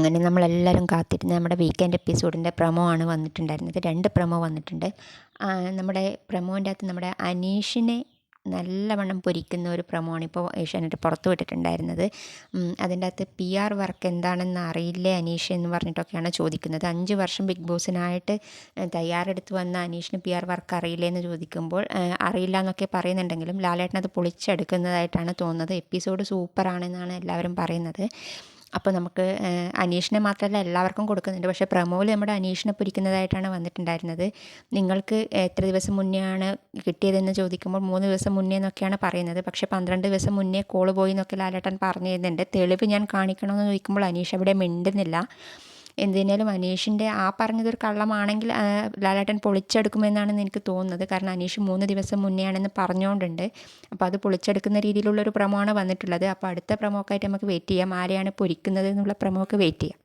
അങ്ങനെ നമ്മളെല്ലാവരും കാത്തിരുന്ന് നമ്മുടെ വീക്കെൻഡ് എപ്പിസോഡിൻ്റെ പ്രൊമോ ആണ് വന്നിട്ടുണ്ടായിരുന്നത്. 2 പ്രൊമോ വന്നിട്ടുണ്ട്. നമ്മുടെ പ്രൊമോൻ്റെ അകത്ത് നമ്മുടെ അനീഷിനെ നല്ലവണ്ണം പൊരിക്കുന്ന ഒരു പ്രൊമോ ആണ് ഇപ്പോൾ ഏഷ്യാനെറ്റ് പുറത്തു വിട്ടിട്ടുണ്ടായിരുന്നത്. അതിൻ്റെ അകത്ത് PR വർക്ക് എന്താണെന്ന് അറിയില്ലേ അനീഷ് എന്ന് പറഞ്ഞിട്ടൊക്കെയാണ് ചോദിക്കുന്നത്. 5 വർഷം ബിഗ് ബോസിനായിട്ട് തയ്യാറെടുത്ത് വന്ന അനീഷിന് PR വർക്ക് അറിയില്ലേ എന്ന് ചോദിക്കുമ്പോൾ അറിയില്ല എന്നൊക്കെ പറയുന്നുണ്ടെങ്കിലും ലാലേട്ടനത് പൊളിച്ചെടുക്കുന്നതായിട്ടാണ് തോന്നുന്നത്. എപ്പിസോഡ് സൂപ്പറാണെന്നാണ് എല്ലാവരും പറയുന്നത്. അപ്പോൾ നമുക്ക് അനീഷിനെ മാത്രമല്ല എല്ലാവർക്കും കൊടുക്കുന്നുണ്ട്. പക്ഷേ പ്രൊമോയിൽ നമ്മുടെ അനീഷിനെ പൊരിക്കുന്നതായിട്ടാണ് വന്നിട്ടുണ്ടായിരുന്നത്. നിങ്ങൾക്ക് എത്ര ദിവസം മുന്നേ ആണ് കിട്ടിയതെന്ന് ചോദിക്കുമ്പോൾ 3 ദിവസം മുന്നേ എന്നൊക്കെയാണ് പറയുന്നത്. പക്ഷേ 12 ദിവസം മുന്നേ കോള് പോയി എന്നൊക്കെ ലാലേട്ടൻ പറഞ്ഞു തരുന്നുണ്ട്. തെളിവ് ഞാൻ കാണിക്കണമെന്ന് ചോദിക്കുമ്പോൾ അനീഷ് അവിടെ മിണ്ടുന്നില്ല. എന്തിനാലും അനീഷിൻ്റെ പറഞ്ഞതൊരു കള്ളമാണെങ്കിൽ ലാലേട്ടൻ പൊളിച്ചെടുക്കുമെന്നാണ് എനിക്ക് തോന്നുന്നത്. കാരണം അനീഷ് 3 ദിവസം മുന്നേ ആണെന്ന് പറഞ്ഞുകൊണ്ടുണ്ട്. അപ്പോൾ അത് പൊളിച്ചെടുക്കുന്ന രീതിയിലുള്ളൊരു പ്രൊമോ ആണ് വന്നിട്ടുള്ളത്. അപ്പോൾ അടുത്ത പ്രൊമോക്കായിട്ട് നമുക്ക് വെയിറ്റ് ചെയ്യാം. ആരെയാണ് പൊരിക്കുന്നത് എന്നുള്ള പ്രൊമോക്ക് വെയിറ്റ് ചെയ്യാം.